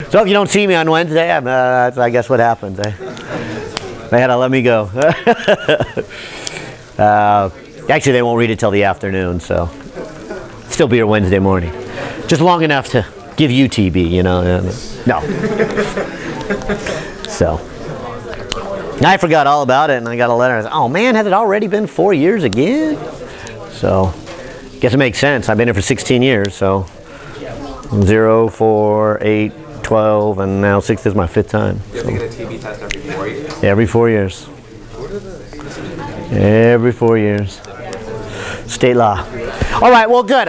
So if you don't see me on Wednesday, that's, I guess, what happens. They had to let me go. Actually, they won't read it till the afternoon, so still be here Wednesday morning. Just long enough to give you TB, you know. No. So I forgot all about it, and I got a letter. I said, oh man, has it already been 4 years again? So guess it makes sense. I've been here for 16 years, so 0, 4, 8, 12, and now 6 is my 5th time. You have to get a TB test every 4 years? Every 4 years. Every 4 years. State law. All right, well, good.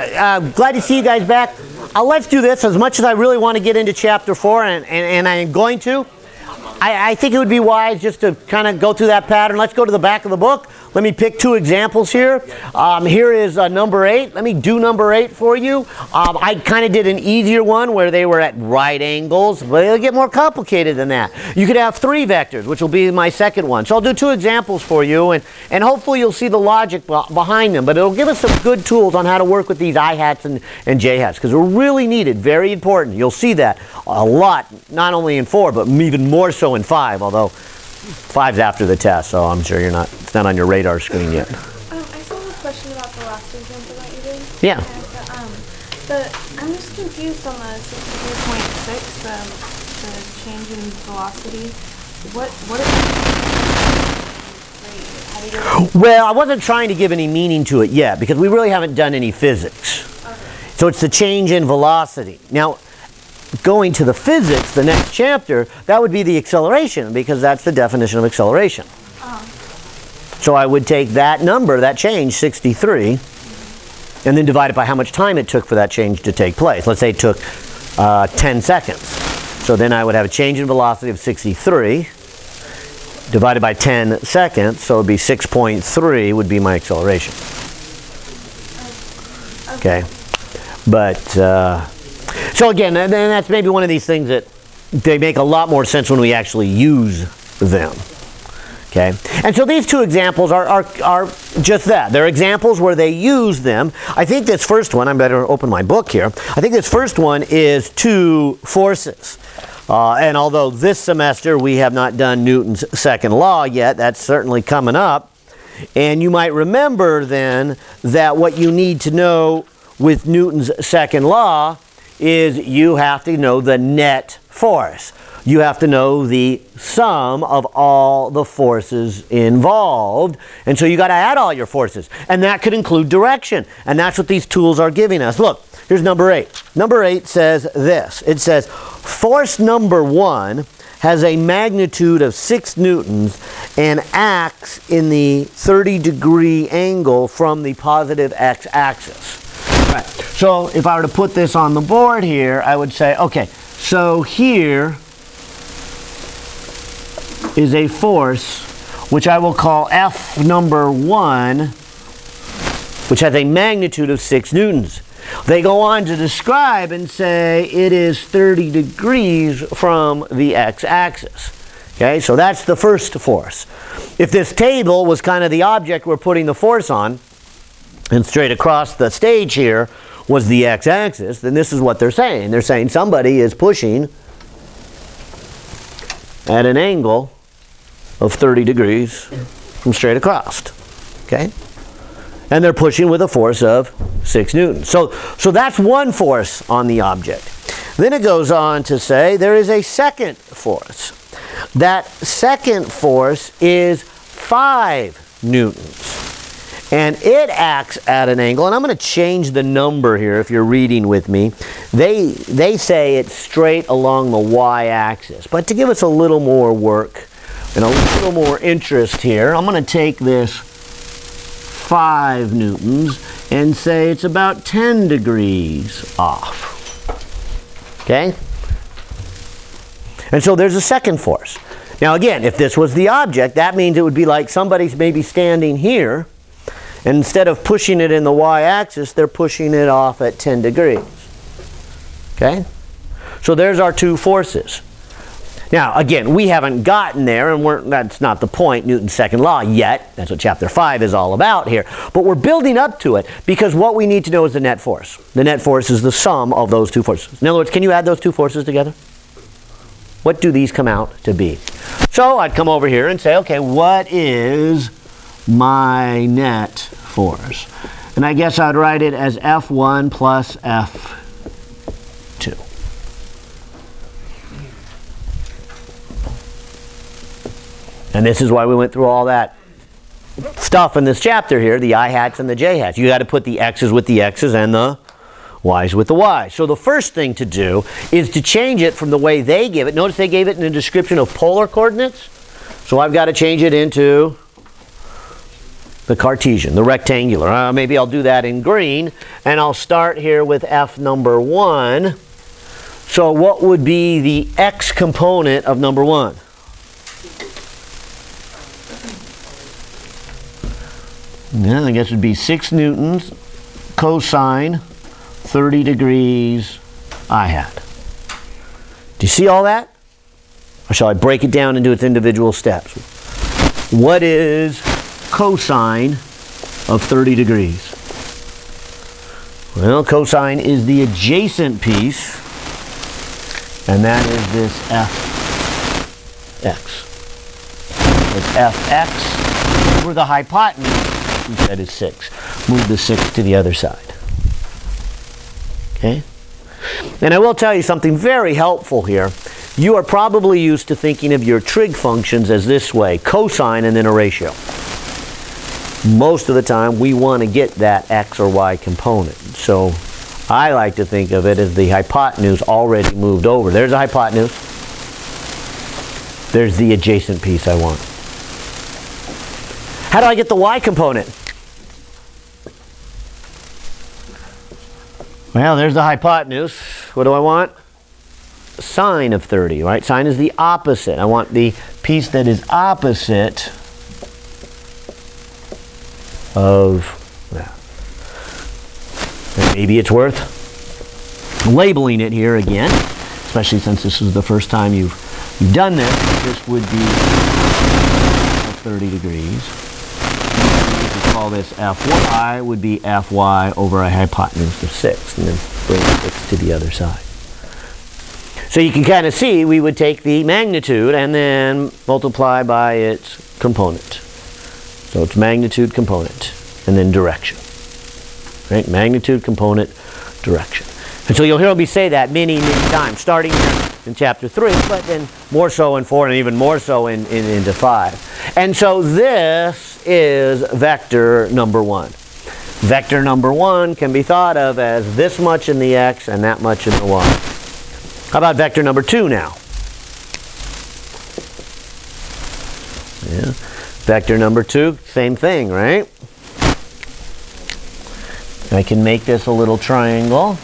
Glad to see you guys back. Let's do this. As much as I really want to get into chapter 4, and I am going to, I think it would be wise just to kind of go through that pattern. Let's go to the back of the book. Let me pick 2 examples here. Here is number 8. Let me do number 8 for you. I kind of did an easier one where they were at right angles, but it'll get more complicated than that. You could have 3 vectors, which will be my second one. So I'll do 2 examples for you, and hopefully you'll see the logic behind them. But it'll give us some good tools on how to work with these I-hats and J-hats, because they're really needed, very important. You'll see that a lot, not only in 4, but even more so in 5, although 5's after the test, so I'm sure it's not on your radar screen yet. I still have a question about the last example that you did. Yeah. I'm just confused on the 63.6, the change in velocity. What is it? Well, I wasn't trying to give any meaning to it yet, because we really haven't done any physics. Okay. So it's the change in velocity. Now, going to the physics, the next chapter, that would be the acceleration, because that's the definition of acceleration. So I would take that number, that change, 63, and then divide it by how much time it took for that change to take place. Let's say it took 10 seconds. So then I would have a change in velocity of 63 divided by 10 seconds, so it would be 6.3 would be my acceleration. Okay. But so again, and that's maybe one of these things that they make a lot more sense when we actually use them. Okay, and so these 2 examples are just that. They're examples where they use them. I think this first one, I better open my book here. I think this first one is 2 forces. And although this semester we have not done Newton's second law yet, that's certainly coming up. And you might remember then that what you need to know with Newton's second law is you have to know the net force. You have to know the sum of all the forces involved. And so you got to add all your forces. And that could include direction. And that's what these tools are giving us. Look, here's number 8. Number 8 says this. It says, force number 1 has a magnitude of 6 newtons and acts in the 30-degree angle from the positive x-axis. Right. So if I were to put this on the board here, I would say, okay, so here is a force which I will call F number 1, which has a magnitude of 6 newtons. They go on to describe and say it is 30 degrees from the x-axis. Okay, so that's the first force. If this table was kind of the object we're putting the force on, and straight across the stage here was the x-axis, then this is what they're saying. They're saying somebody is pushing at an angle of 30 degrees from straight across. Okay? And they're pushing with a force of 6 newtons. So that's one force on the object. Then it goes on to say there is a second force. That second force is 5 newtons. And it acts at an angle, and I'm going to change the number here if you're reading with me. They say it's straight along the y-axis. But to give us a little more work and a little more interest here, I'm going to take this 5 newtons and say it's about 10 degrees off. Okay? And so there's a second force. Now again, if this was the object, that means it would be like somebody's maybe standing here, and instead of pushing it in the y-axis, they're pushing it off at 10 degrees. Okay? So there's our 2 forces. Now, again, we haven't gotten there, and that's not the point, Newton's second law, yet. That's what chapter 5 is all about here. But we're building up to it, because what we need to know is the net force. The net force is the sum of those 2 forces. In other words, can you add those 2 forces together? What do these come out to be? So I'd come over here and say, okay, what is my net force? And I guess I'd write it as F1 plus F2. And this is why we went through all that stuff in this chapter here, the I hats and the J hats. You got to put the X's with the X's and the Y's with the Y's. So the first thing to do is to change it from the way they give it. Notice they gave it in a description of polar coordinates. So I've got to change it into the Cartesian, the rectangular. Maybe I'll do that in green. And I'll start here with F number 1. So what would be the X component of number 1? Yeah, I guess it would be 6 newtons cosine 30 degrees I hat. Do you see all that? Or shall I break it down into its individual steps? What is cosine of 30 degrees? Well, cosine is the adjacent piece, and that is this Fx. It's Fx over the hypotenuse. We said is 6. Move the 6 to the other side. Okay? And I will tell you something very helpful here. You are probably used to thinking of your trig functions as this way, cosine and then a ratio. Most of the time we want to get that x or y component. So I like to think of it as the hypotenuse already moved over. There's a hypotenuse. There's the adjacent piece I want. How do I get the y component? Well, there's the hypotenuse. What do I want? Sine of 30, right? Sine is the opposite. I want the piece that is opposite of that. And maybe it's worth labeling it here again, especially since this is the first time you've done this. This would be 30 degrees. Call this Fy would be Fy over a hypotenuse of 6, and then bring 6 to the other side. So you can kind of see we would take the magnitude and then multiply by its component. So it's magnitude, component, and then direction. Right? Magnitude, component, direction. And so you'll hear me say that many, many times, starting here in chapter 3, but then more so in 4 and even more so into 5. And so this is vector number 1. Vector number 1 can be thought of as this much in the x and that much in the y. How about vector number 2 now? Yeah. Vector number 2, same thing, right? I can make this a little triangle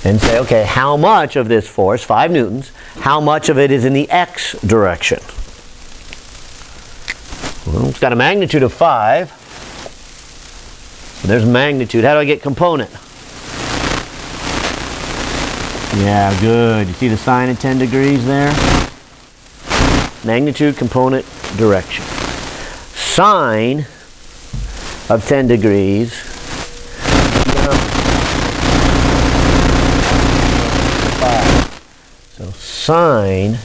and say, okay, how much of this force, 5 newtons, how much of it is in the x direction? Well, it's got a magnitude of 5. So there's magnitude. How do I get component? Yeah, good. You see the sine of 10 degrees there? Magnitude, component, direction. Sine of 10 degrees. So sine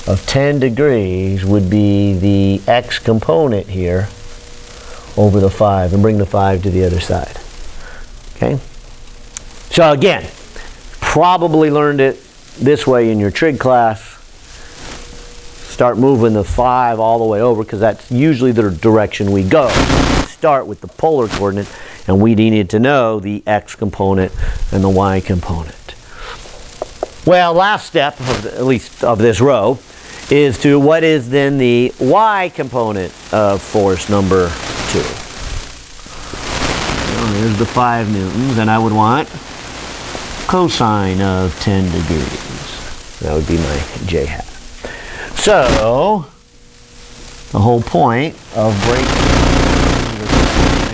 of 10 degrees would be the x component here over the 5, and bring the 5 to the other side. Okay? So again, probably learned it this way in your trig class. Start moving the 5 all the way over, because that's usually the direction we go. Start with the polar coordinate, and we needed to know the x component and the y component. Well, last step, at least of this row, is to what is then the y component of force number 2. Well, there's the 5 newtons, and I would want cosine of 10 degrees. That would be my j hat. So, the whole point of breaking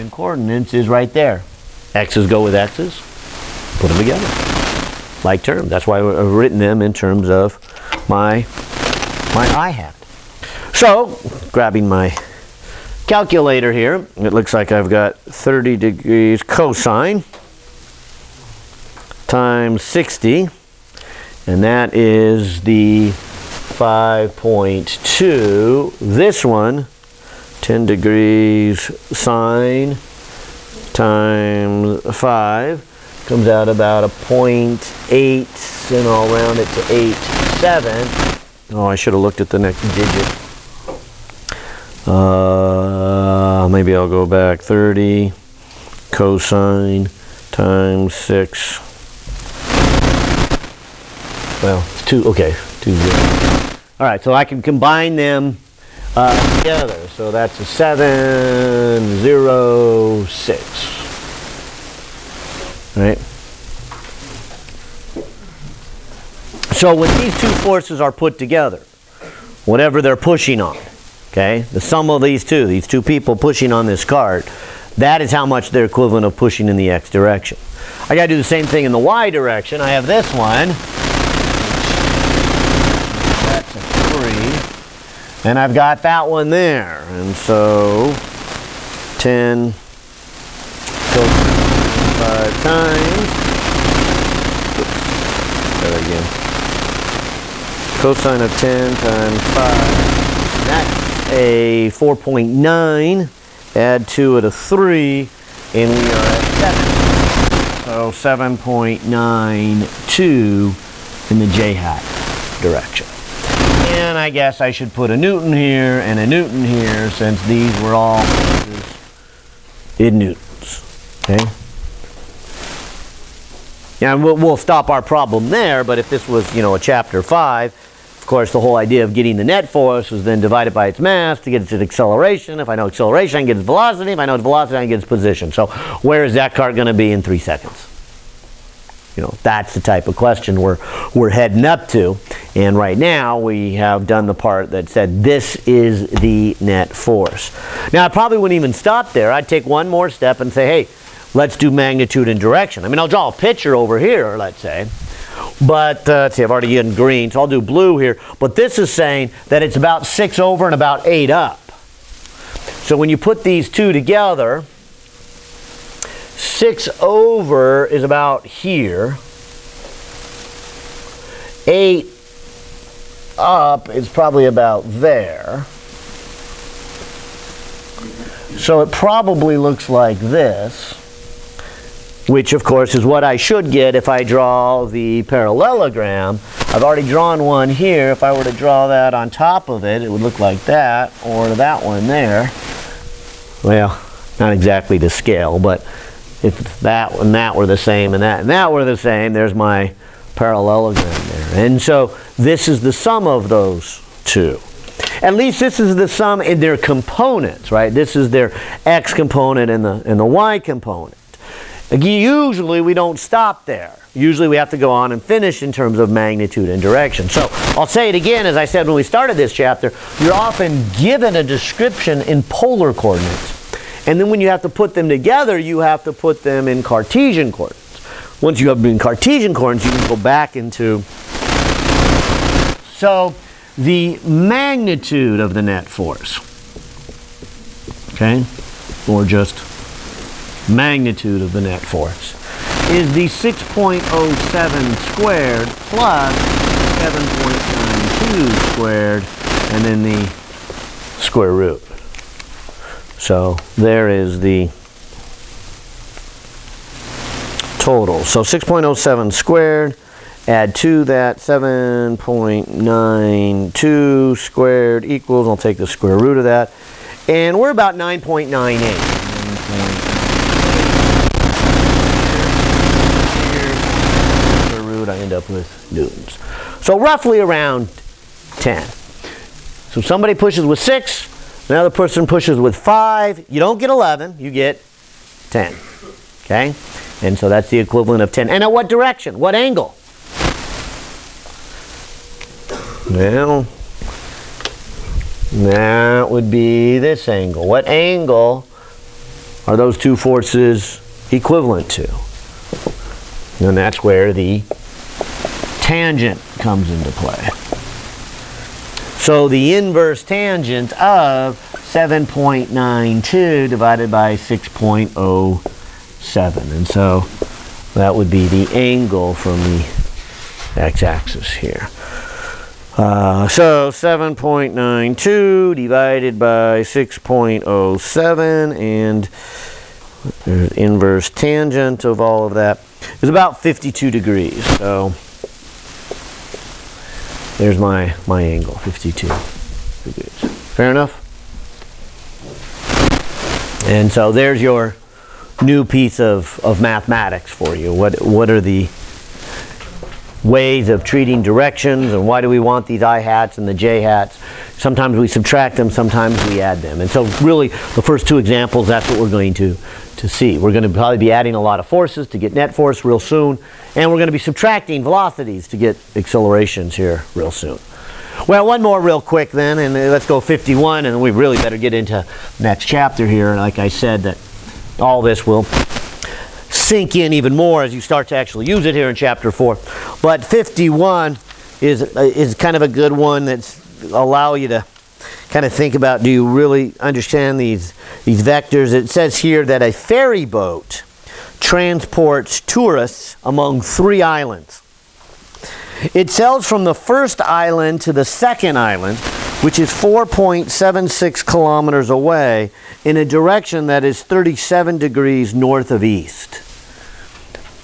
the coordinates is right there. X's go with X's, put them together. Like term. That's why I've written them in terms of my I hat. So, grabbing my calculator here, it looks like I've got 30 degrees cosine times 60, and that is the 5.2. This one, 10 degrees sine times 5, comes out about a 0.8, and I'll round it to 8.7. Oh, I should have looked at the next digit. Maybe I'll go back 30 cosine times 6. Well, it's 2, okay, 2 0. All right, so I can combine them together. So that's a 706. Right? So when these two forces are put together, whatever they're pushing on, okay, the sum of these two people pushing on this cart, that is how much they're equivalent of pushing in the x direction. I got to do the same thing in the y direction. I have this one. That's a 3. And I've got that one there. And so 10 cosine 5 times. There again. Cosine of 10 times 5. That's a 4.9. Add to it a 3, and we are at 7. So 7.92 in the j-hat direction. And I guess I should put a newton here and a newton here, since these were all in newtons. Okay? Yeah, and we'll stop our problem there, but if this was, you know, a chapter 5, of course, the whole idea of getting the net force was then divided by its mass to get its acceleration. If I know acceleration, I can get its velocity. If I know its velocity, I can get its position. So where is that cart going to be in 3 seconds? You know, that's the type of question we're heading up to. And right now, we have done the part that said this is the net force. Now, I probably wouldn't even stop there. I'd take one more step and say, hey, let's do magnitude and direction. I mean, I'll draw a picture over here, let's say. But, let's see, I've already done green, so I'll do blue here. But this is saying that it's about 6 over and about 8 up. So when you put these two together, 6 over is about here. 8 up is probably about there. So it probably looks like this, which of course is what I should get if I draw the parallelogram. I've already drawn one here. If I were to draw that on top of it, it would look like that, or that one there. Well, not exactly to scale, but if that and that were the same and that were the same, there's my parallelogram there. And so this is the sum of those two. At least this is the sum in their components, right? This is their x component and the y component. Usually we don't stop there. Usually we have to go on and finish in terms of magnitude and direction. So I'll say it again, as I said when we started this chapter, you're often given a description in polar coordinates. And then when you have to put them together, you have to put them in Cartesian coordinates. Once you have been in Cartesian coordinates, you can go back into... So the magnitude of the net force, okay, or just magnitude of the net force, is the 6.07 squared plus 7.92 squared, and then the square root. So there is the total. So 6.07 squared, add to that 7.92 squared equals, I'll take the square root of that, and we're about 9.98. I end up with newtons. So roughly around 10. So somebody pushes with 6, another person pushes with 5. You don't get 11, you get 10. Okay? And so that's the equivalent of 10. And at what direction? What angle? Well, that would be this angle. What angle are those two forces equivalent to? And that's where the tangent comes into play. So the inverse tangent of 7.92 divided by 6.07. And so that would be the angle from the x-axis here. So 7.92 divided by 6.07, and there's inverse tangent of all of that is about 52 degrees. So there's my angle, 52 degrees. Fair enough? And so there's your new piece of mathematics for you. What are the ways of treating directions, and why do we want these I hats and the j hats? Sometimes we subtract them, sometimes we add them. And so really the first two examples, that's what we're going to see. We're going to probably be adding a lot of forces to get net force real soon, and we're going to be subtracting velocities to get accelerations here real soon. Well, one more real quick then, and let's go 51, and we really better get into next chapter here. Like I said, that all this will sink in even more as you start to actually use it here in chapter 4. But 51 is kind of a good one that's allow you to kind of think about, do you really understand these vectors? It says here that a ferry boat transports tourists among 3 islands. It sails from the first island to the second island, which is 4.76 kilometers away, in a direction that is 37 degrees north of east.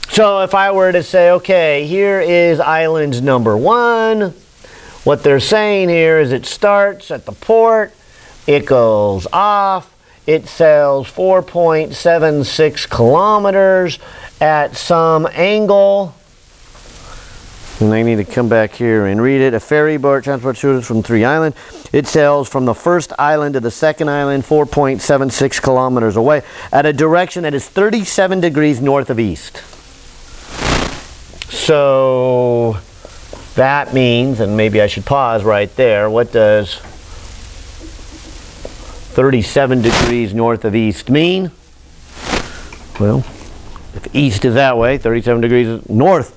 So if I were to say, okay, here is island number 1, what they're saying here is it starts at the port, it goes off, it sails 4.76 kilometers at some angle. And I need to come back here and read it. A ferry boat transports tourists from 3 islands. It sails from the first island to the second island, 4.76 kilometers away, at a direction that is 37 degrees north of east. So that means, and maybe I should pause right there, what does 37 degrees north of east mean? Well, if east is that way, 37 degrees is north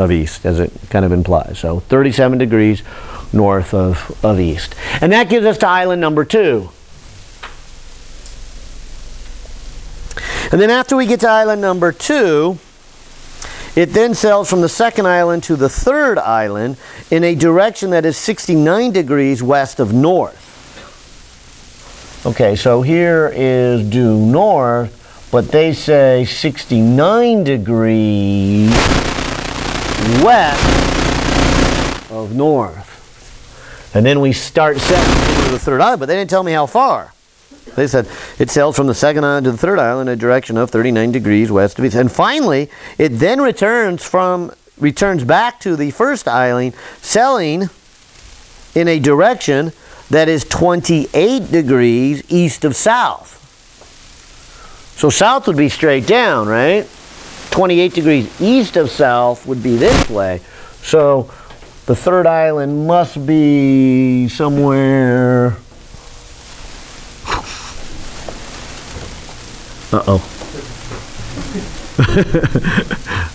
of east, as it kind of implies. So 37 degrees north of east. And that gives us to island number 2. And then after we get to island number 2, it then sails from the second island to the third island in a direction that is 69 degrees west of north. Okay, so here is due north, but they say 69 degrees west of north. And then we start setting into the third island, but they didn't tell me how far. They said it sails from the second island to the third island in a direction of 39 degrees west of east. And finally, it then returns back to the first island, sailing in a direction that is 28 degrees east of south. So south would be straight down, right? 28 degrees east of south would be this way. So the third island must be somewhere. Uh-oh.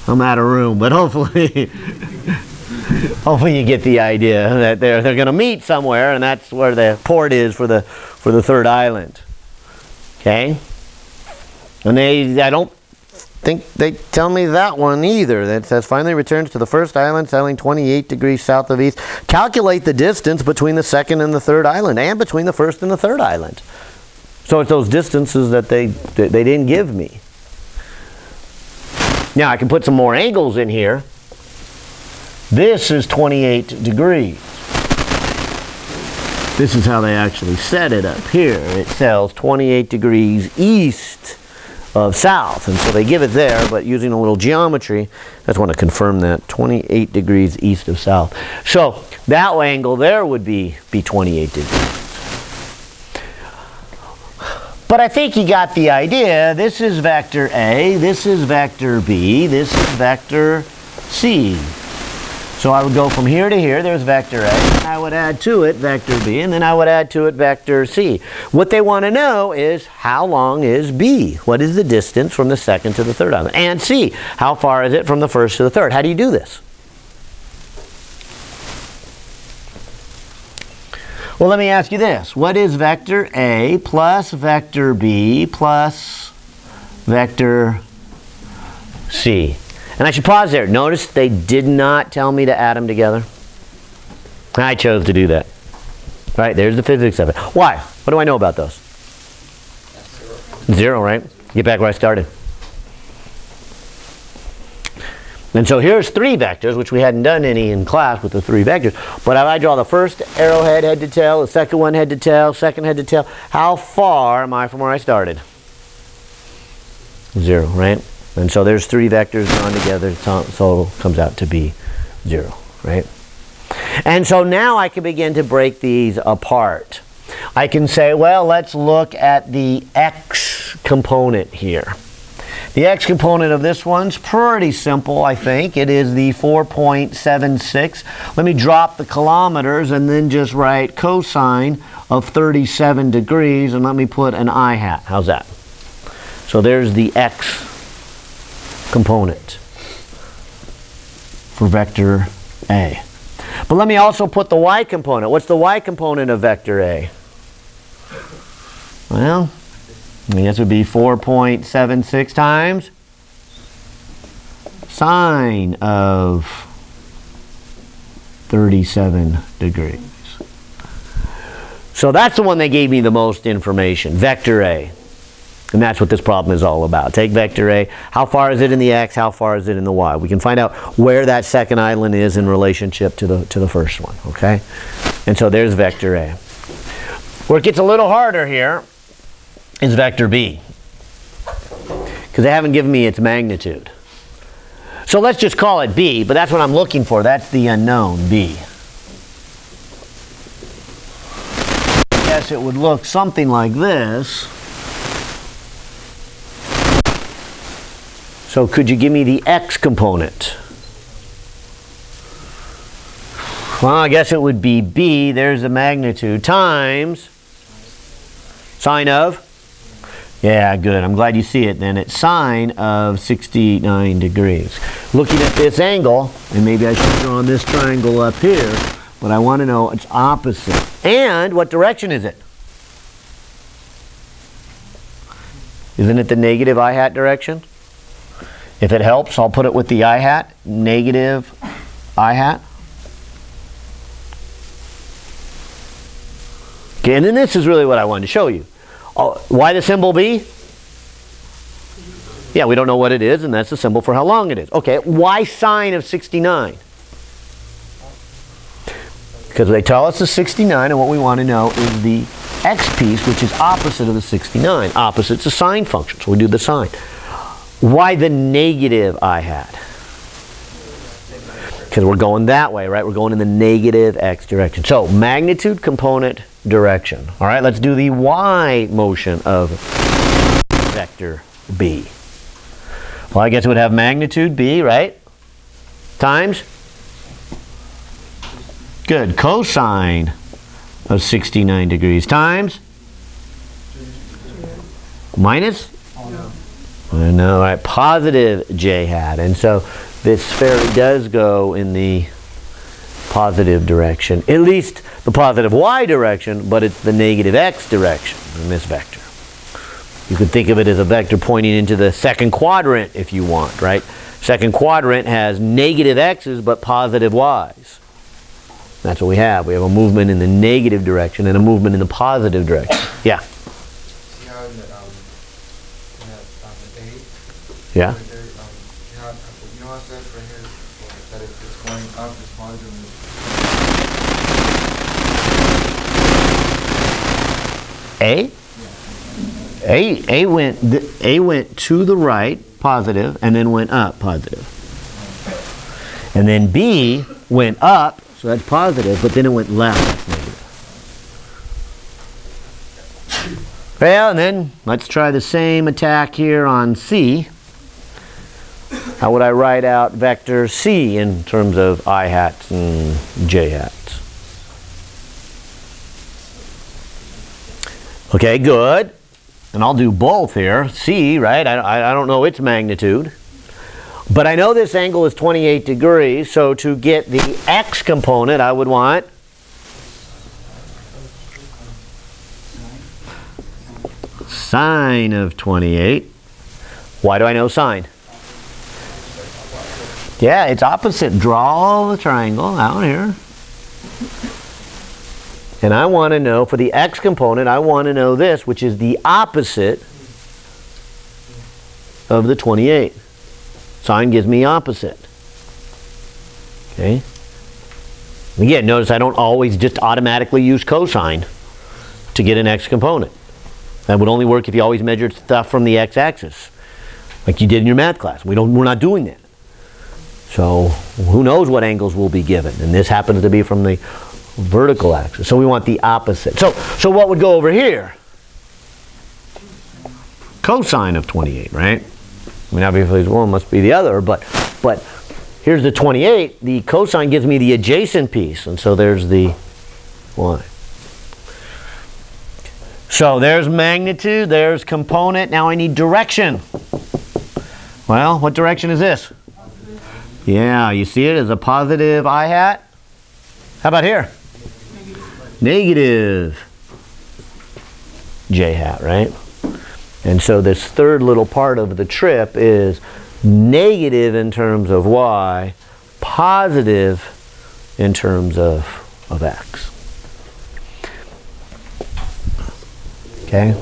I'm out of room, but hopefully you get the idea that they're going to meet somewhere, and that's where the port is for the third island. Okay? And I don't think they tell me that one either. That says finally returns to the first island, sailing 28 degrees south of east. Calculate the distance between the second and the third island, and between the first and the third island. So it's those distances that they didn't give me. Now I can put some more angles in here. This is 28 degrees. This is how they actually set it up here. It sails 28 degrees east of south. And so they give it there, but using a little geometry, I just want to confirm that. 28 degrees east of south. So that angle there would be 28 degrees. But I think you got the idea. This is vector A, this is vector B, this is vector C. So I would go from here to here, there's vector A, and I would add to it vector B, and then I would add to it vector C. What they want to know is, how long is B? What is the distance from the second to the third island? And C, how far is it from the first to the third? How do you do this? Well, let me ask you this. What is vector A plus vector B plus vector C? And I should pause there. Notice they did not tell me to add them together. I chose to do that. Right, there's the physics of it. Why? What do I know about those? 0, right? Get back where I started. And so here's 3 vectors, which we hadn't done any in class with the 3 vectors. But if I draw the first arrowhead head to tail, the second one head to tail, second head to tail, how far am I from where I started? 0, right? And so there's 3 vectors drawn together, so it comes out to be 0, right? And so now I can begin to break these apart. I can say, well, let's look at the x component here. The x component of this one's pretty simple, I think. It is the 4.76. Let me drop the kilometers and then just write cosine of 37 degrees, and let me put an I hat. How's that? So there's the x component for vector A. But let me also put the y component. What's the y component of vector A? Well, I guess it would be 4.76 times sine of 37 degrees. So that's the one that gave me the most information, vector A. And that's what this problem is all about. Take vector A. How far is it in the x? How far is it in the y? We can find out where that second island is in relationship to the first one. Okay? And so there's vector A. Where it gets a little harder here is vector B, because they haven't given me its magnitude. So let's just call it B, but that's what I'm looking for. That's the unknown, B. I guess it would look something like this. So could you give me the x component? Well, I guess it would be B, there's the magnitude, times sine of? Yeah, good. I'm glad you see it then. It's sine of 69 degrees. Looking at this angle, and maybe I should have drawn this triangle up here, but I want to know its opposite. And what direction is it? Isn't it the negative I hat direction? If it helps, I'll put it with the I hat, negative I hat. Okay, and then this is really what I wanted to show you. Why the symbol B? Yeah, we don't know what it is, and that's the symbol for how long it is. Okay, why sine of 69? Because they tell us the 69, and what we want to know is the x piece, which is opposite of the 69. Opposite's a sine function, so we do the sine. Why the negative I hat? Because we're going that way, right? We're going in the negative x direction. So magnitude, component, direction. All right, let's do the y motion of vector B. Well, I guess it would have magnitude B, right? Times? Good. Cosine of 69 degrees times? Minus? No, right, positive j hat. And so this fairly does go in the positive direction, at least the positive y direction, but it's the negative x direction in this vector. You could think of it as a vector pointing into the second quadrant if you want, right? Second quadrant has negative x's but positive y's. That's what we have. We have a movement in the negative direction and a movement in the positive direction. Yeah? See how in the, you have A? Yeah? Right there, you know what I said right here? That if it's going up, it's positive. A? A went to the right, positive, and then went up, positive. And then B went up, so that's positive, but then it went left, that's negative. Well, and then let's try the same attack here on C. How would I write out vector C in terms of I hats and j hats? Okay, good. And I'll do both here. C, right? I don't know its magnitude. But I know this angle is 28 degrees, so to get the x component, I would want sine of 28. Why do I know sine? Yeah, it's opposite. Draw the triangle out here. And I want to know, for the x component, I want to know this, which is the opposite of the 28. Sine gives me opposite. Okay. Again, notice I don't always just automatically use cosine to get an x component. That would only work if you always measured stuff from the x-axis, like you did in your math class. We're not doing that. So who knows what angles will be given, and this happens to be from the vertical axis. So we want the opposite. So what would go over here? Cosine of 28, right? I mean, obviously one must be the other, but here's the 28. The cosine gives me the adjacent piece, and so there's the y. So there's magnitude, there's component. Now I need direction. Well, what direction is this? Yeah, you see it as a positive I hat. How about here? Negative j hat, right? And so this third little part of the trip is negative in terms of y, positive in terms of x. Okay?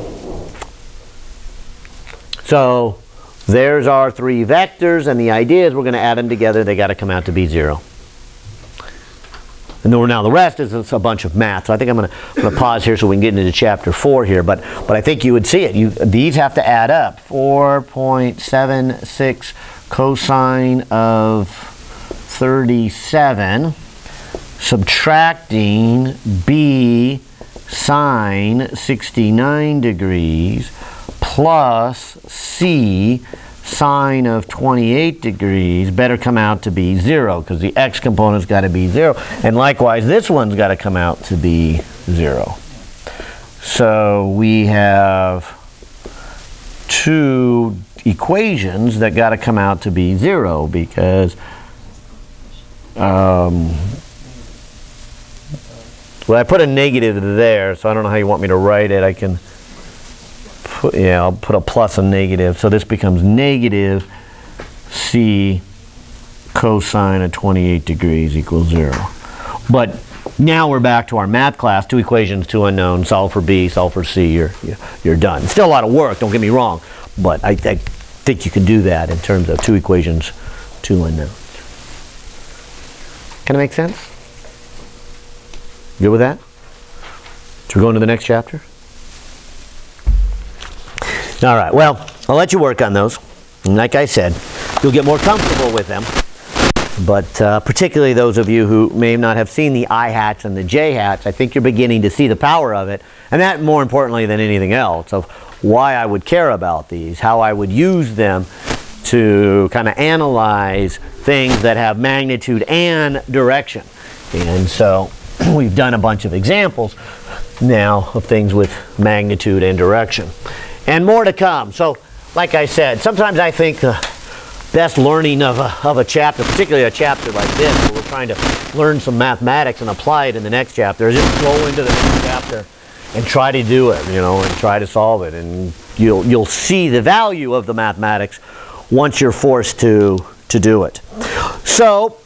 So there's our three vectors, and the idea is we're going to add them together. They got to come out to be 0. And then now the rest is a bunch of math. So I think I'm going to pause here so we can get into chapter 4 here. But I think you would see it. These have to add up. 4.76 cosine of 37 subtracting b sine 69 degrees plus c sine of 28 degrees better come out to be 0, because the x component's got to be 0. And likewise, this one's got to come out to be 0. So we have two equations that got to come out to be 0, because well, I put a negative there, so I don't know how you want me to write it. I can put, yeah, I'll put a plus and negative. So this becomes negative c cosine of 28 degrees equals 0. But now we're back to our math class. Two equations, two unknowns. Solve for b, solve for c. You're done. Still a lot of work, don't get me wrong. But I think you can do that in terms of two equations, two unknowns. Kind of make sense? Good with that? Should we go into the next chapter? All right, well, I'll let you work on those. And like I said, you'll get more comfortable with them. But particularly those of you who may not have seen the I hats and the J hats, I think you're beginning to see the power of it. And that, more importantly than anything else, of why I would care about these, how I would use them to kind of analyze things that have magnitude and direction. And so we've done a bunch of examples now of things with magnitude and direction. And more to come. So, like I said, sometimes I think the best learning of a chapter, particularly a chapter like this, where we're trying to learn some mathematics and apply it in the next chapter, is just go into the next chapter and try to do it, you know, and try to solve it. And you'll see the value of the mathematics once you're forced to do it. So,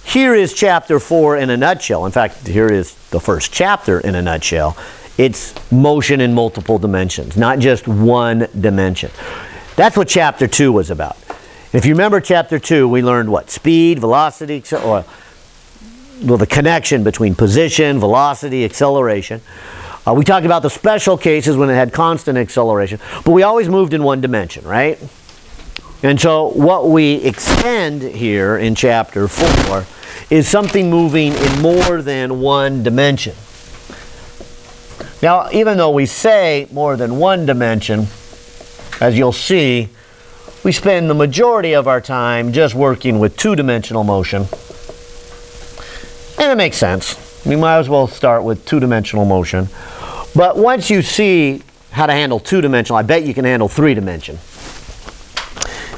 here is chapter 4 in a nutshell. In fact, here is the first chapter in a nutshell. It's motion in multiple dimensions, not just one dimension. That's what chapter 2 was about. If you remember chapter 2, we learned what? Speed, velocity, or well, the connection between position, velocity, acceleration. We talked about the special cases when it had constant acceleration, but we always moved in one dimension, right? And so what we extend here in chapter 4 is something moving in more than one dimension. Now, even though we say more than one dimension, as you'll see, we spend the majority of our time just working with two-dimensional motion. And it makes sense. We might as well start with two-dimensional motion. But once you see how to handle two-dimensional, I bet you can handle three-dimension.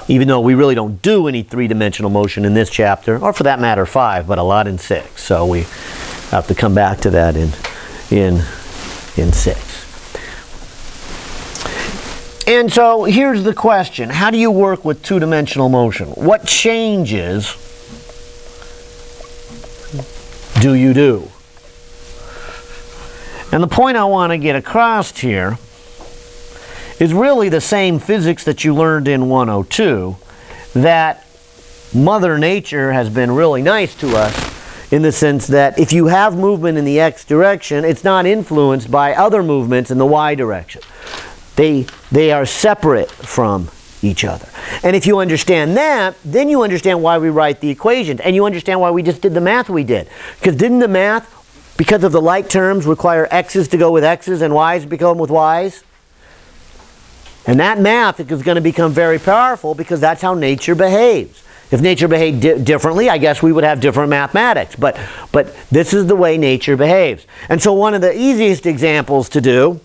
Even though we really don't do any three-dimensional motion in this chapter, or for that matter 5, but a lot in 6. So we have to come back to that in 6. And so here's the question. How do you work with two-dimensional motion? What changes do you do? And the point I want to get across here is really the same physics that you learned in 102, that Mother Nature has been really nice to us in the sense that if you have movement in the x direction, it's not influenced by other movements in the y direction. They are separate from each other. And if you understand that, then you understand why we write the equations, and you understand why we just did the math we did. Because didn't the math, because of the like terms, require x's to go with x's and y's to become with y's? And that math is going to become very powerful because that's how nature behaves. If nature behaved differently, I guess we would have different mathematics. But this is the way nature behaves. And so one of the easiest examples to do,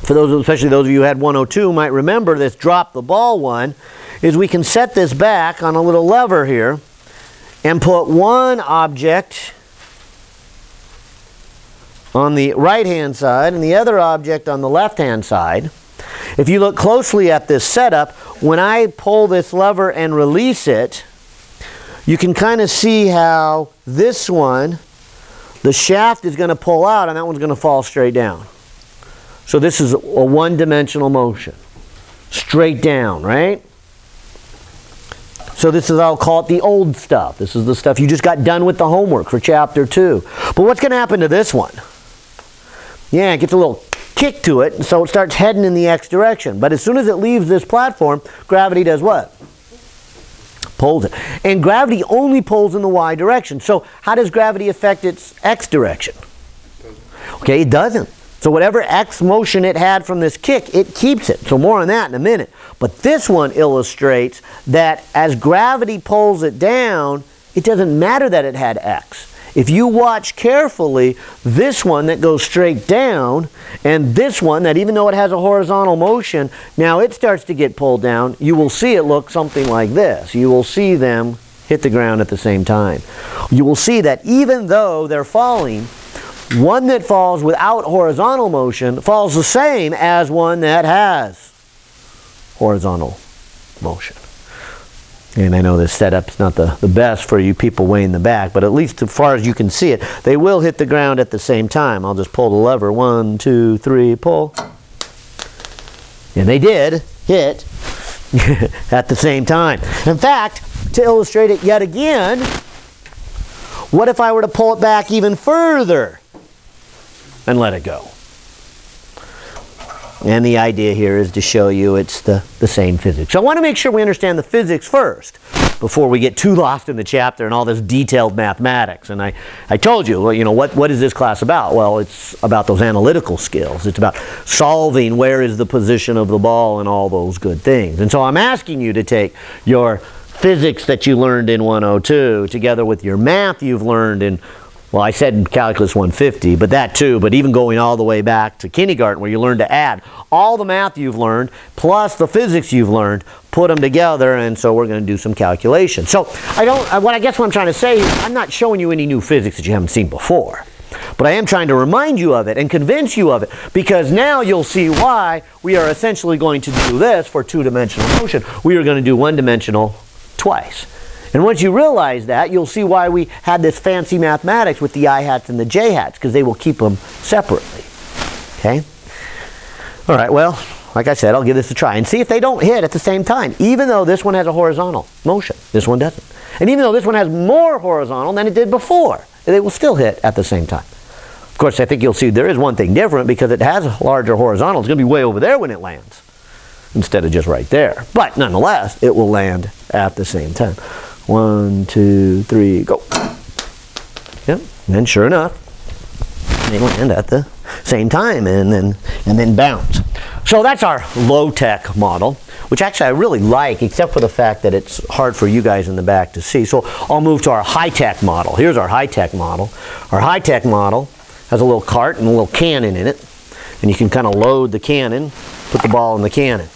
for those, especially those of you who had 102 might remember this drop the ball one, is we can set this back on a little lever here and put one object on the right hand side and the other object on the left hand side. If you look closely at this setup, when I pull this lever and release it, you can kind of see how this one, the shaft is going to pull out and that one's going to fall straight down. So this is a one-dimensional motion. Straight down, right? So this is, I'll call it the old stuff. This is the stuff you just got done with the homework for chapter 2. But what's going to happen to this one? Yeah, it gets a little kick to it, and so it starts heading in the x direction. But as soon as it leaves this platform, gravity does what? Pulls it. And gravity only pulls in the y direction. So how does gravity affect its x direction? Okay, it doesn't. So whatever x motion it had from this kick, it keeps it. So more on that in a minute. But this one illustrates that as gravity pulls it down, it doesn't matter that it had x. If you watch carefully, this one that goes straight down and this one that even though it has a horizontal motion, now it starts to get pulled down, you will see it look something like this. You will see them hit the ground at the same time. You will see that even though they're falling, one that falls without horizontal motion falls the same as one that has horizontal motion. And I know this setup's not the best for you people way in the back, but at least as far as you can see it, they will hit the ground at the same time. I'll just pull the lever. 1, 2, 3, pull. And they did hit at the same time. In fact, to illustrate it yet again, what if I were to pull it back even further and let it go? And the idea here is to show you it's the same physics. So I want to make sure we understand the physics first before we get too lost in the chapter and all this detailed mathematics. And I told you, well, you know, what is this class about? Well, it's about those analytical skills. It's about solving where is the position of the ball and all those good things. And so I'm asking you to take your physics that you learned in 102 together with your math you've learned in, well, I said in Calculus 150, but that too, but even going all the way back to kindergarten where you learn to add all the math you've learned plus the physics you've learned, put them together, and so we're going to do some calculations. So I guess what I'm trying to say is I'm not showing you any new physics that you haven't seen before, but I am trying to remind you of it and convince you of it, because now you'll see why we are essentially going to do this for two-dimensional motion. We are going to do one-dimensional twice. And once you realize that, you'll see why we had this fancy mathematics with the I-hats and the J-hats, because they will keep them separately. Okay? All right, well, like I said, I'll give this a try and see if they don't hit at the same time, even though this one has a horizontal motion. This one doesn't. And even though this one has more horizontal than it did before, they will still hit at the same time. Of course, I think you'll see there is one thing different because it has a larger horizontal. It's going to be way over there when it lands instead of just right there. But nonetheless, it will land at the same time. 1, 2, 3, go. Yep. And then sure enough, they land at the same time and then bounce. So that's our low-tech model, which actually I really like, except for the fact that it's hard for you guys in the back to see. So I'll move to our high-tech model. Here's our high-tech model. Our high-tech model has a little cart and a little cannon in it. And you can kind of load the cannon, put the ball in the cannon.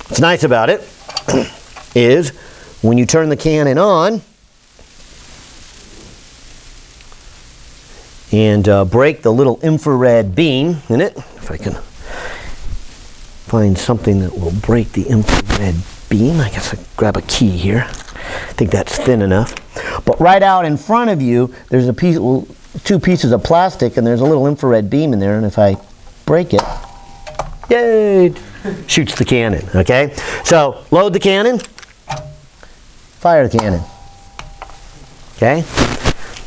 What's nice about it is when you turn the cannon on and break the little infrared beam in it, if I can find something that will break the infrared beam. I guess I'll grab a key here. I think that's thin enough. But right out in front of you, there's a piece, two pieces of plastic, and there's a little infrared beam in there, and if I break it, yay, shoots the cannon, okay? So, load the cannon, fire the cannon, okay?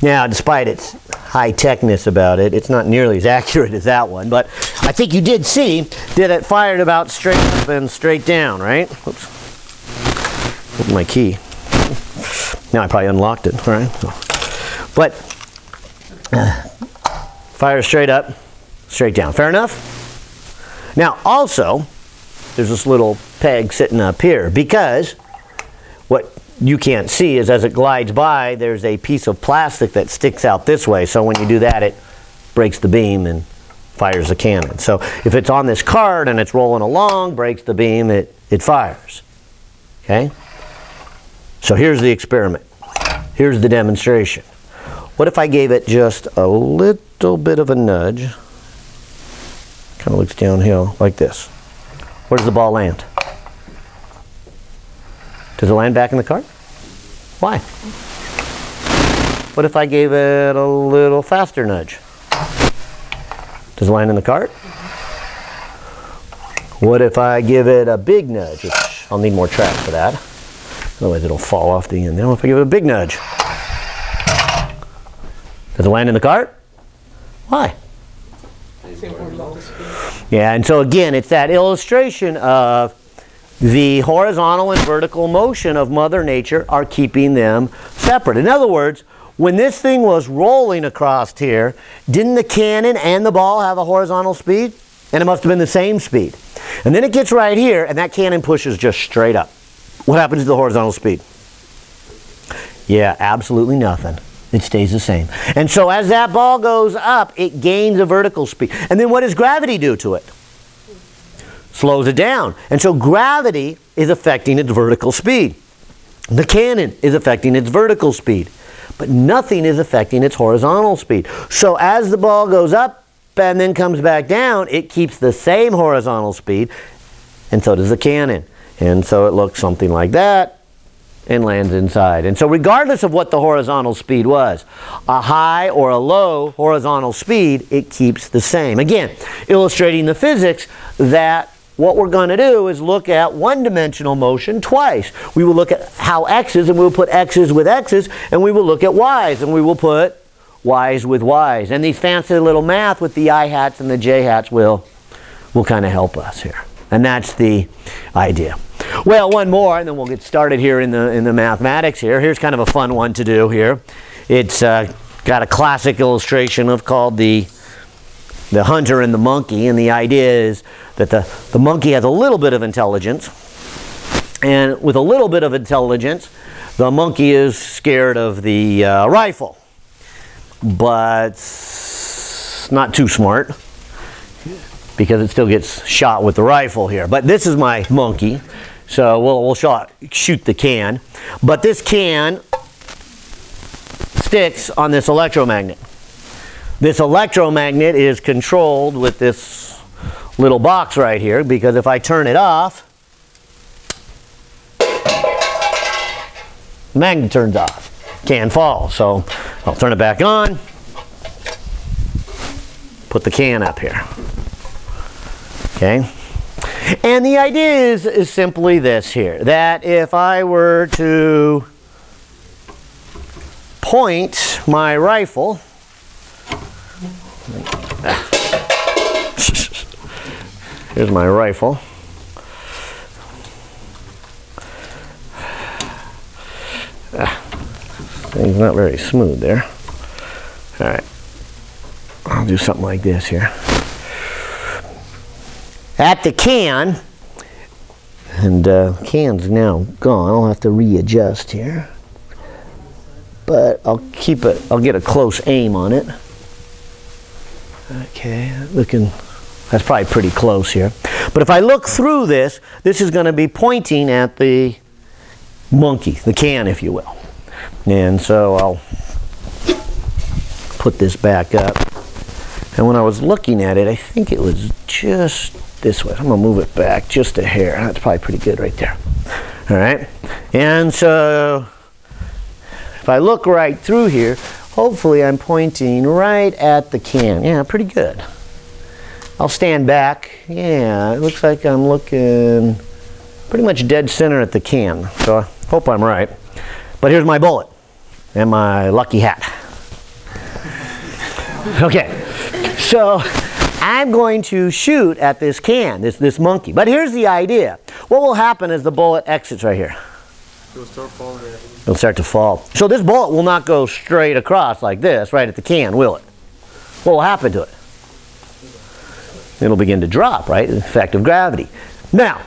Now, despite its high-techness about it, it's not nearly as accurate as that one, but I think you did see that it fired about straight up and straight down, right? Oops. Open my key. Now I probably unlocked it, all right? So, but fire straight up, straight down. Fair enough? Now, also, there's this little peg sitting up here because what you can't see is as it glides by, there's a piece of plastic that sticks out this way. So when you do that, it breaks the beam and fires the cannon. So if it's on this card and it's rolling along, breaks the beam, it fires. Okay? So here's the experiment. Here's the demonstration. What if I gave it just a little bit of a nudge? Kind of looks downhill like this. Where does the ball land? Does it land back in the cart? Why? What if I gave it a little faster nudge? Does it land in the cart? What if I give it a big nudge? Which I'll need more track for that. Otherwise it'll fall off the end. Then what if I give it a big nudge? Does it land in the cart? Why? Yeah, and so again, it's that illustration of the horizontal and vertical motion of Mother Nature are keeping them separate. In other words, when this thing was rolling across here, didn't the cannon and the ball have a horizontal speed? And it must have been the same speed. And then it gets right here, and that cannon pushes just straight up. What happens to the horizontal speed? Yeah, absolutely nothing. It stays the same. And so as that ball goes up, it gains a vertical speed. And then what does gravity do to it? Slows it down. And so gravity is affecting its vertical speed. The cannon is affecting its vertical speed. But nothing is affecting its horizontal speed. So as the ball goes up and then comes back down, it keeps the same horizontal speed, and so does the cannon. And so it looks something like that and lands inside. And so regardless of what the horizontal speed was, a high or a low horizontal speed, it keeps the same. Again, illustrating the physics that what we're going to do is look at one-dimensional motion twice. We will look at how x's, and we will put x's with x's, and we will look at y's, and we will put y's with y's. And these fancy little math with the I hats and the j hats will kind of help us here. And that's the idea. Well, one more, and then we'll get started here in the mathematics here. Here's kind of a fun one to do here. It's got a classic illustration of called the hunter and the monkey, and the idea is that the monkey has a little bit of intelligence, and with a little bit of intelligence, the monkey is scared of the rifle, but not too smart, because it still gets shot with the rifle here. But this is my monkey, so we'll shoot the can. But this can sticks on this electromagnet. This electromagnet is controlled with this little box right here, because if I turn it off, the magnet turns off. Can falls. So I'll turn it back on, put the can up here. Okay? And the idea is simply this here, that if I were to point my rifle, here's my rifle. Thing's not very smooth there. All right, I'll do something like this here. At the can, and can's now gone. I'll have to readjust here, but I'll get a close aim on it. Okay, that's probably pretty close here. But if I look through this is going to be pointing at the monkey, the can, if you will. And so I'll put this back up. And when I was looking at it, I think it was just this way. I'm going to move it back just a hair. That's probably pretty good right there. All right. And so if I look right through here, hopefully I'm pointing right at the can. Yeah, pretty good. I'll stand back. Yeah, it looks like I'm looking pretty much dead center at the can. So I hope I'm right. But here's my bullet and my lucky hat. Okay, so I'm going to shoot at this can, this monkey. But here's the idea. What will happen as the bullet exits right here? It'll start falling. It'll start to fall. So this bullet will not go straight across like this, right at the can, will it? What will happen to it? It'll begin to drop, right? The effect of gravity. Now,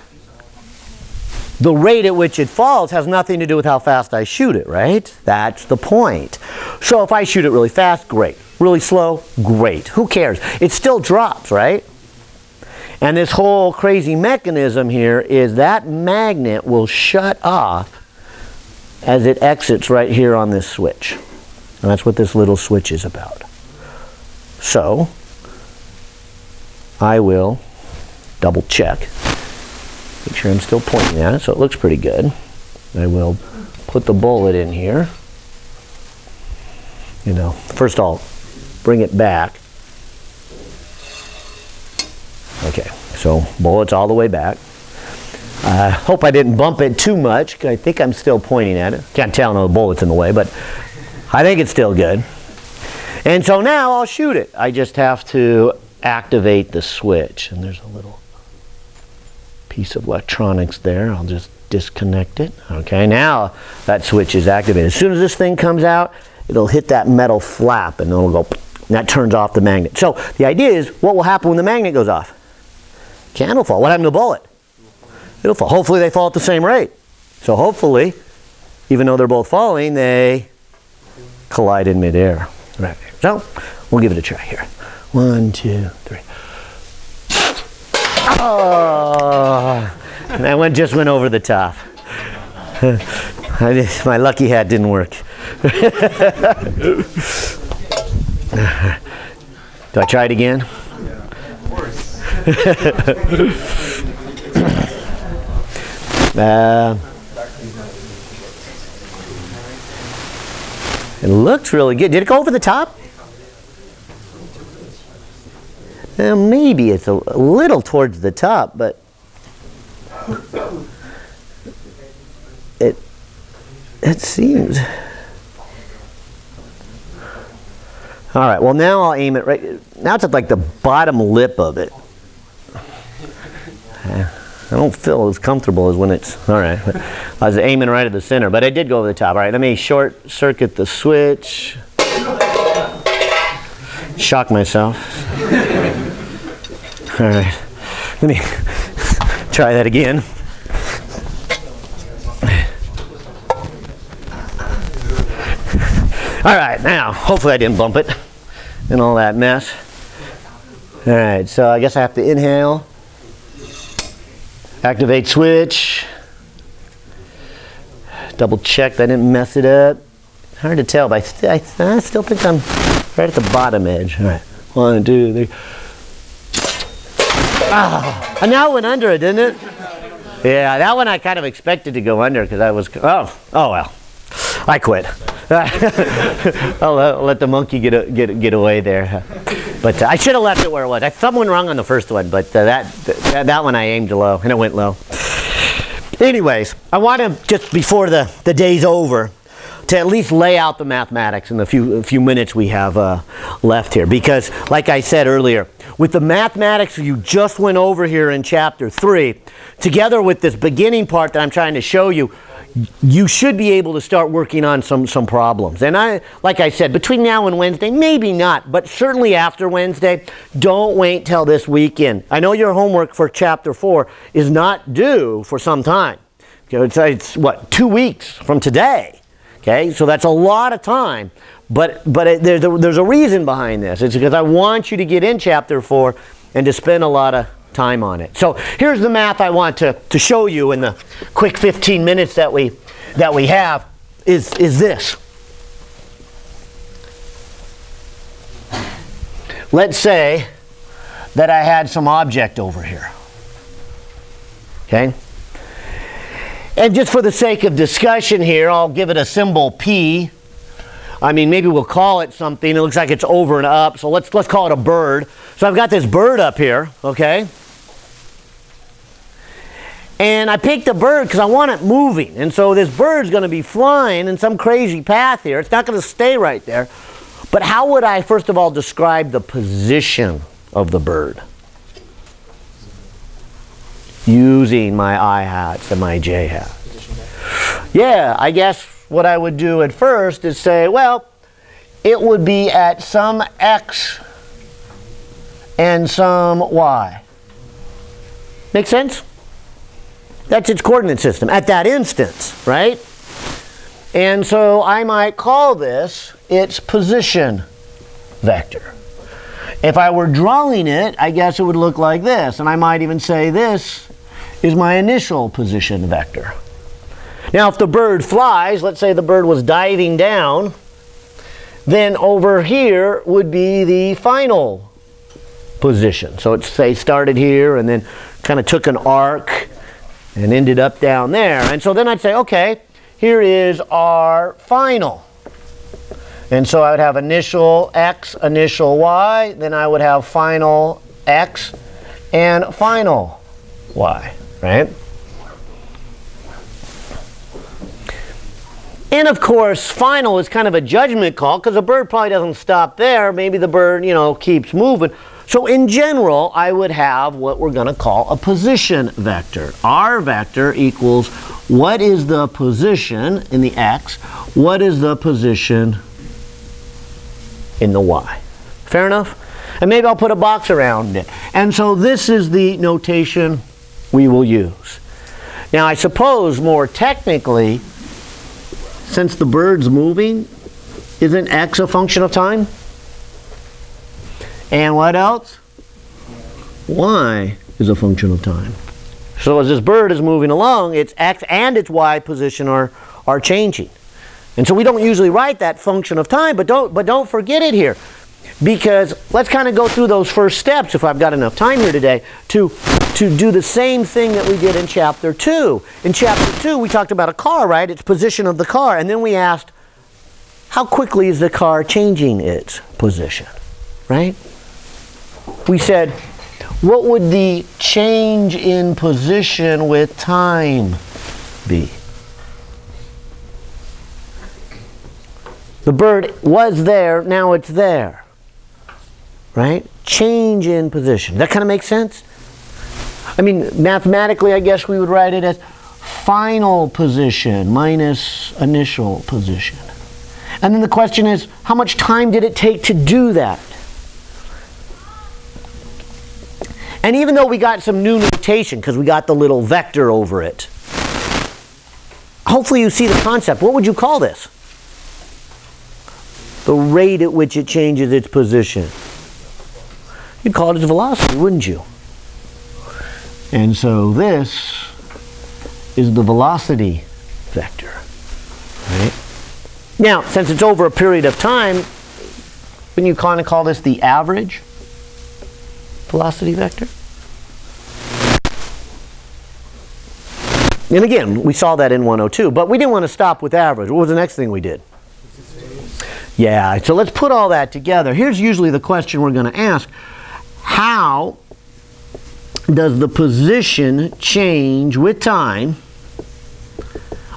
the rate at which it falls has nothing to do with how fast I shoot it, right? That's the point. So if I shoot it really fast, great. Really slow, great. Who cares? It still drops, right? And this whole crazy mechanism here is that magnet will shut off as it exits right here on this switch. And that's what this little switch is about. So I will double check. Make sure I'm still pointing at it, so it looks pretty good. I will put the bullet in here. You know, first I'll bring it back. Okay, so bullet's all the way back. I hope I didn't bump it too much. I think I'm still pointing at it. Can't tell, no, the bullet's in the way, but I think it's still good. And so now I'll shoot it. I just have to activate the switch. And there's a little piece of electronics there. I'll just disconnect it. Okay, now that switch is activated. As soon as this thing comes out, it'll hit that metal flap and it'll go, and that turns off the magnet. So the idea is, what will happen when the magnet goes off? Can will fall. What happened to the bullet? It'll fall. Hopefully they fall at the same rate. So hopefully, even though they're both falling, they collide in midair. Right. So we'll give it a try here. 1, 2, 3. Oh, that one just went over the top. My lucky hat didn't work. Do I try it again? Yeah, of course. It looks really good. Did it go over the top? Maybe it's a little towards the top, but it seems. All right, well now I'll aim it right, now it's at like the bottom lip of it. I don't feel as comfortable as when it's, all right. I was aiming right at the center, but I did go over the top. All right, let me short circuit the switch. Shock myself. All right, let me try that again. All right, now, hopefully I didn't bump it and all that mess. All right, so I guess I have to inhale, activate switch, double check that I didn't mess it up. Hard to tell, but I still think I'm right at the bottom edge. All right, 1, 2, 3. Ah, and now it went under it, didn't it? Yeah, that one I kind of expected to go under because I was, oh well, I quit. I'll let the monkey get away there. But I should have left it where it was. I someone wrong on the first one, but that one I aimed low and it went low. Anyways, I want to just before the day's over to at least lay out the mathematics in the few minutes we have left here, because like I said earlier, with the mathematics you just went over here in chapter 3, together with this beginning part that I'm trying to show you, you should be able to start working on some problems. And like I said, between now and Wednesday, maybe not, but certainly after Wednesday, don't wait till this weekend. I know your homework for chapter 4 is not due for some time. Okay, it's what, 2 weeks from today. Okay, so that's a lot of time, but there's a reason behind this. It's because I want you to get in chapter 4 and to spend a lot of time on it. So here's the math I want to show you in the quick 15 minutes that we have is this. Let's say that I had some object over here. Okay? And just for the sake of discussion here, I'll give it a symbol P. I mean, maybe we'll call it something. It looks like it's over and up, so let's call it a bird. So I've got this bird up here, okay? And I picked a bird because I want it moving. And so this bird's going to be flying in some crazy path here. It's not going to stay right there. But how would I, first of all, describe the position of the bird? Using my I hats and my J hats. Yeah, I guess what I would do at first is say, well, it would be at some X and some Y. Make sense? That's its coordinate system at that instance, right? And so I might call this its position vector. If I were drawing it, I guess it would look like this. And I might even say this is my initial position vector. Now, if the bird flies, let's say the bird was diving down, then over here would be the final position. So it's, say, started here and then kind of took an arc and ended up down there. And so then I'd say, okay, here is our final. And so I would have initial X, initial Y, then I would have final X and final Y, right? And of course, final is kind of a judgment call because the bird probably doesn't stop there. Maybe the bird, keeps moving. So in general, I would have what we're going to call a position vector. R vector equals what is the position in the X, what is the position in the Y. Fair enough? And maybe I'll put a box around it. And so this is the notation we will use. Now I suppose more technically, since the bird's moving, isn't X a function of time? And what else? Y is a function of time. So as this bird is moving along, its X and its Y position are changing. And so we don't usually write that function of time, but don't forget it here. Because let's kind of go through those first steps, if I've got enough time here today, to do the same thing that we did in Chapter 2. In Chapter 2, we talked about a car, right? Its position of the car. And then we asked, how quickly is the car changing its position, right? We said, what would the change in position with time be? The bird was there, now it's there. Right? Change in position. That kind of makes sense? I mean, mathematically, I guess we would write it as final position minus initial position. And then the question is, how much time did it take to do that? And even though we got some new notation, because we got the little vector over it, hopefully you see the concept. What would you call this? The rate at which it changes its position. You'd call it its velocity, wouldn't you? And so this is the velocity vector. Right? Now, since it's over a period of time, wouldn't you kind of call this the average velocity vector? And again, we saw that in 102, but we didn't want to stop with average. What was the next thing we did? Yeah, so let's put all that together. Here's usually the question we're going to ask. How does the position change with time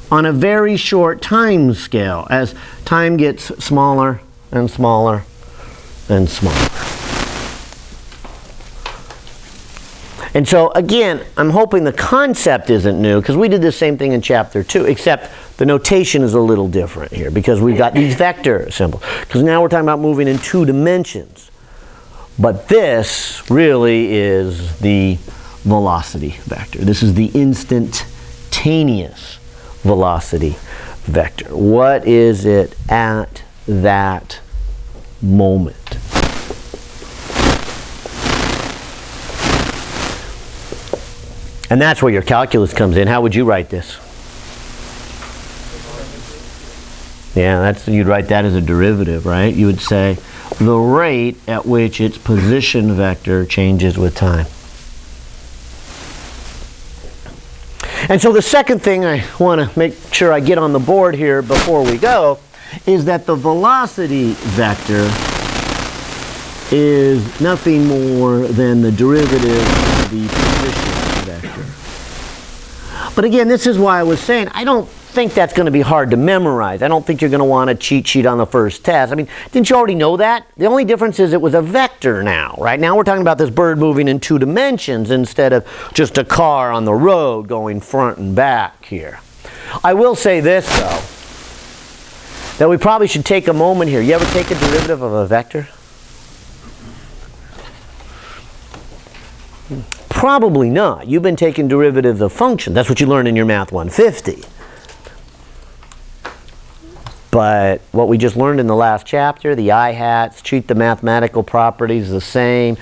on a very short time scale as time gets smaller and smaller and smaller? And so again, I'm hoping the concept isn't new because we did the same thing in Chapter 2, except the notation is a little different here because we've got these vector symbols. Because now we're talking about moving in 2 dimensions. But this really is the velocity vector. This is the instantaneous velocity vector. What is it at that moment? And that's where your calculus comes in. How would you write this? Yeah, you'd write that as a derivative, right? You would say the rate at which its position vector changes with time. And so the second thing I want to make sure I get on the board here before we go is that the velocity vector is nothing more than the derivative of the position vector. But again, this is why I was saying I don't think that's going to be hard to memorize. I don't think you're going to want a cheat sheet on the first test. I mean, didn't you already know that? The only difference is it was a vector now, right? Now we're talking about this bird moving in 2 dimensions instead of just a car on the road going front and back here. I will say this, though, that we probably should take a moment here. You ever take a derivative of a vector? Probably not. You've been taking derivatives of functions. That's what you learned in your Math 150. But what we just learned in the last chapter, the I-hats, treat the mathematical properties the same.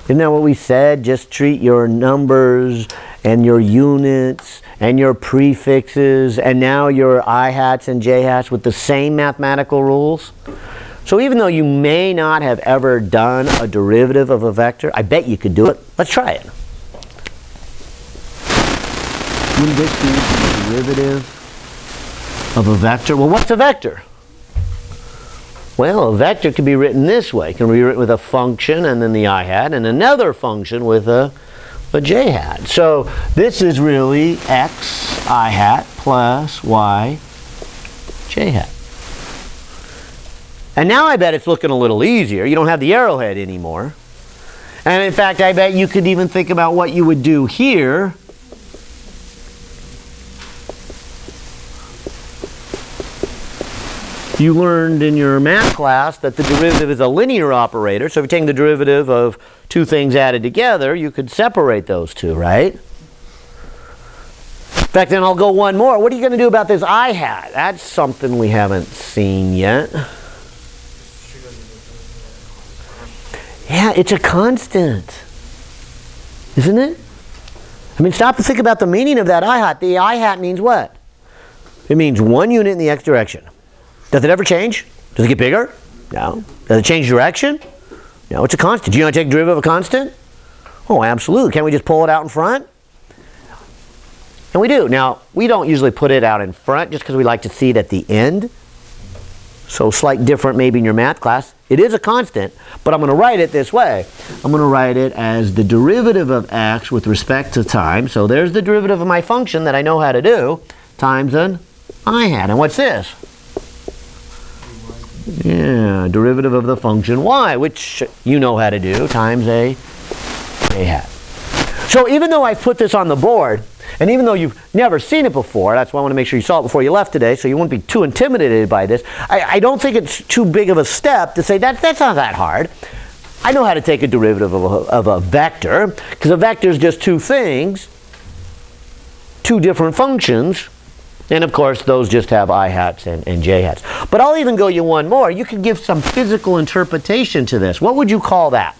Isn't that what we said? Just treat your numbers and your units and your prefixes and now your I-hats and J-hats with the same mathematical rules. So even though you may not have ever done a derivative of a vector, I bet you could do it. Let's try it. Wouldn't this be the derivative of a vector? Well, what's a vector? Well, a vector can be written this way. It can be written with a function and then the I-hat and another function with a J-hat. So this is really X I-hat plus Y J-hat. And now I bet it's looking a little easier. You don't have the arrowhead anymore. And in fact, I bet you could even think about what you would do here. You learned in your math class that the derivative is a linear operator. So if you're taking the derivative of two things added together, you could separate those two, right? In fact, then I'll go one more. What are you going to do about this I-hat? That's something we haven't seen yet. Yeah, it's a constant, isn't it? I mean, stop to think about the meaning of that I-hat. The I-hat means what? It means 1 unit in the x direction. Does it ever change? Does it get bigger? No. Does it change direction? No, it's a constant. Do you know how to take a derivative of a constant? Oh, absolutely. Can't we just pull it out in front? And we do. Now, we don't usually put it out in front just because we like to see it at the end. So slight different maybe in your math class. It is a constant, but I'm going to write it this way. I'm going to write it as the derivative of x with respect to time. So there's the derivative of my function that I know how to do times an I-hat. And what's this? Yeah, derivative of the function y, which you know how to do, times a hat. So even though I put this on the board, and even though you've never seen it before, that's why I want to make sure you saw it before you left today, so you won't be too intimidated by this. I don't think it's too big of a step to say that's not that hard. I know how to take a derivative of a vector, because a vector is just two things, two different functions. And of course, those just have I-hats and J-hats. But I'll even go you one more. You could give some physical interpretation to this. What would you call that?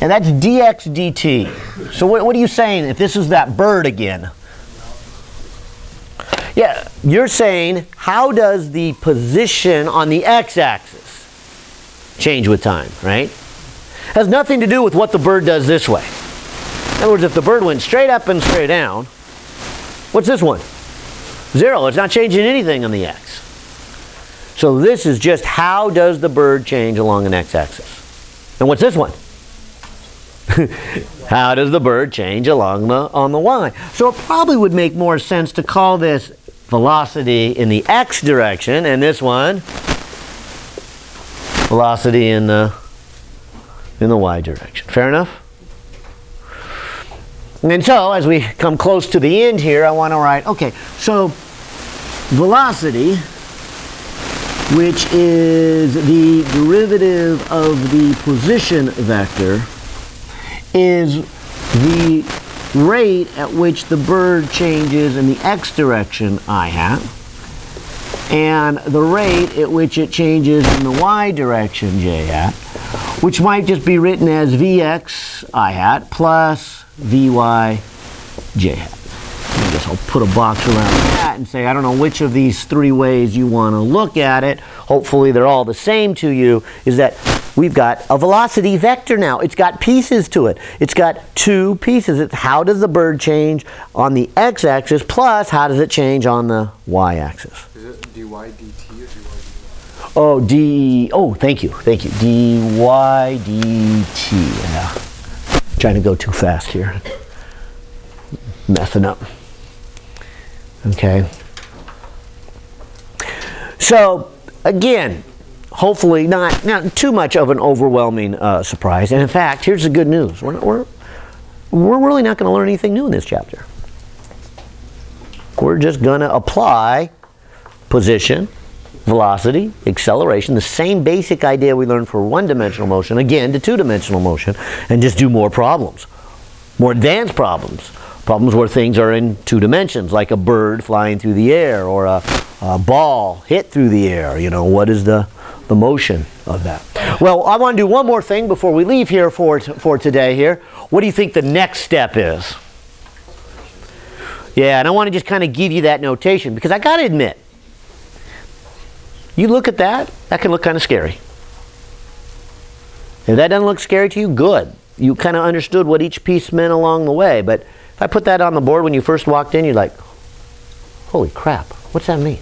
And that's dx dt. So what are you saying if this is that bird again? Yeah, you're saying how does the position on the x-axis change with time, right? Has nothing to do with what the bird does this way. In other words, if the bird went straight up and straight down, what's this one? 0. It's not changing anything on the x. So this is just how does the bird change along an x-axis. And what's this one? How does the bird change along on the y? So it probably would make more sense to call this velocity in the x direction, and this one velocity in the y direction. Fair enough? And so, as we come close to the end here, I want to write, okay, so velocity, which is the derivative of the position vector, is the rate at which the bird changes in the x direction I-hat, and the rate at which it changes in the y direction J-hat, which might just be written as Vx I-hat plus Vy J-hat. Let me just guess I'll put a box around that and say, I don't know which of these three ways you want to look at it. Hopefully they're all the same to you, is that we've got a velocity vector now. It's got pieces to it. It's got two pieces. It's how does the bird change on the x-axis plus how does it change on the y-axis. Is it dy dt or dy dy? Thank you. dy dt. Yeah. Trying to go too fast here. Messing up. Okay. So, again, hopefully not too much of an overwhelming surprise. And in fact, here's the good news. We're really not going to learn anything new in this chapter. We're just going to apply position, velocity, acceleration, the same basic idea we learned for one-dimensional motion, again, to two-dimensional motion, and just do more problems. More advanced problems. Problems where things are in two dimensions, like a bird flying through the air or a ball hit through the air. You know, what is the motion of that? Well, I want to do one more thing before we leave here for today here. What do you think the next step is? Yeah, and I want to just kind of give you that notation because I got to admit, you look at that, that can look kind of scary. If that doesn't look scary to you, good. You kind of understood what each piece meant along the way. But if I put that on the board when you first walked in, you're like, holy crap, what's that mean?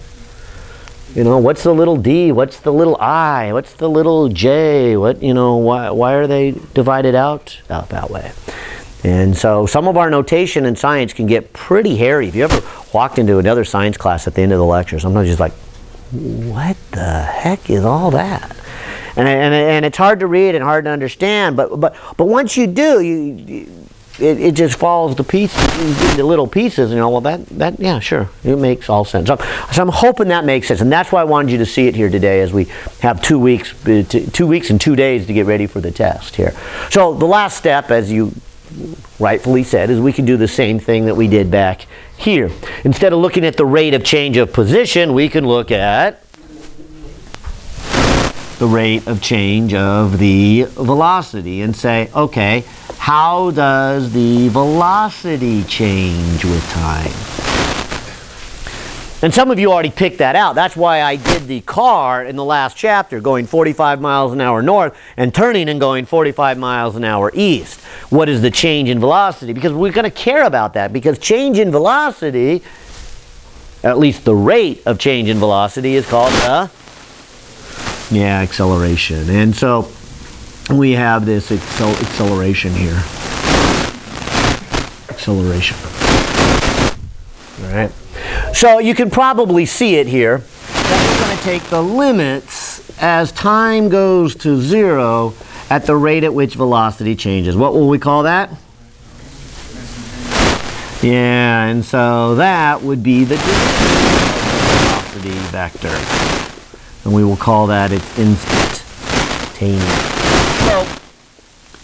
You know, what's the little d? What's the little I? What's the little j? What, you know, why are they divided out that way? And so some of our notation in science can get pretty hairy. If you ever walked into another science class at the end of the lecture, sometimes you're just like, what the heck is all that? And it's hard to read and hard to understand, but once you do, it just falls to pieces into little pieces. You know, well that yeah, sure, it makes all sense. So I'm hoping that makes sense, and that's why I wanted you to see it here today, as we have 2 weeks and 2 days to get ready for the test here. So the last step, as you rightfully said, is we can do the same thing that we did back here. Instead of looking at the rate of change of position, we can look at the rate of change of the velocity and say, okay, how does the velocity change with time? And some of you already picked that out. That's why I did the car in the last chapter, going 45 miles an hour north and turning and going 45 miles an hour east. What is the change in velocity? Because we're going to care about that, because change in velocity, at least the rate of change in velocity, is called acceleration. And so we have this acceleration here. Acceleration. All right. So you can probably see it here that we're going to take the limits as time goes to 0 at the rate at which velocity changes. What will we call that? Yeah, and so that would be the velocity vector. And we will call that its instantaneous. So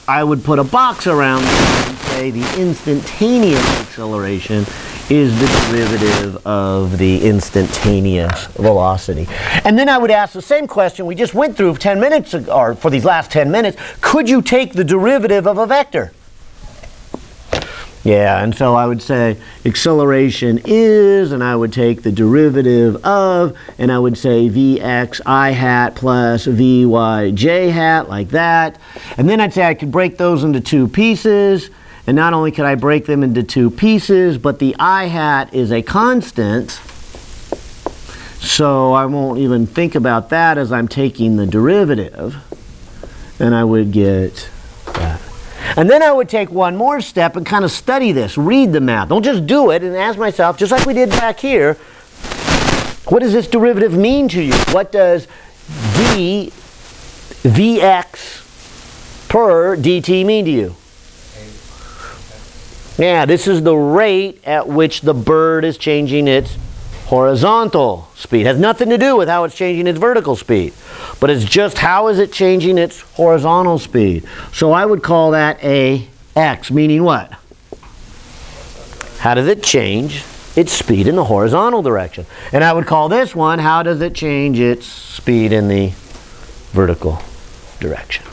I would put a box around that and say the instantaneous acceleration is the derivative of the instantaneous velocity. And then I would ask the same question we just went through 10 minutes ago, or for these last 10 minutes. Could you take the derivative of a vector? Yeah, and so I would say acceleration is, and I would take the derivative of, and I would say Vx I hat plus Vy j hat, like that. And then I'd say I could break those into two pieces. And not only could I break them into two pieces, but the I hat is a constant. So I won't even think about that as I'm taking the derivative. And I would get that. And then I would take one more step and kind of study this, read the math. Don't just do it, and ask myself, just like we did back here, what does this derivative mean to you? What does Vx per dt mean to you? Yeah, this is the rate at which the bird is changing its horizontal speed. It has nothing to do with how it's changing its vertical speed, but it's just how is it changing its horizontal speed. So I would call that Ax, meaning what? How does it change its speed in the horizontal direction? And I would call this one, how does it change its speed in the vertical direction?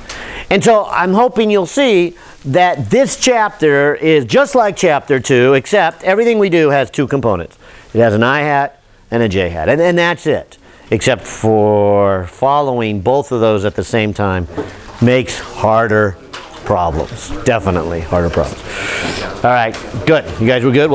And so I'm hoping you'll see that this chapter is just like chapter 2, except everything we do has two components. It has an I-hat and a J-hat, and that's it. Except for following both of those at the same time makes harder problems. Definitely harder problems. All right, good. You guys were good? Well,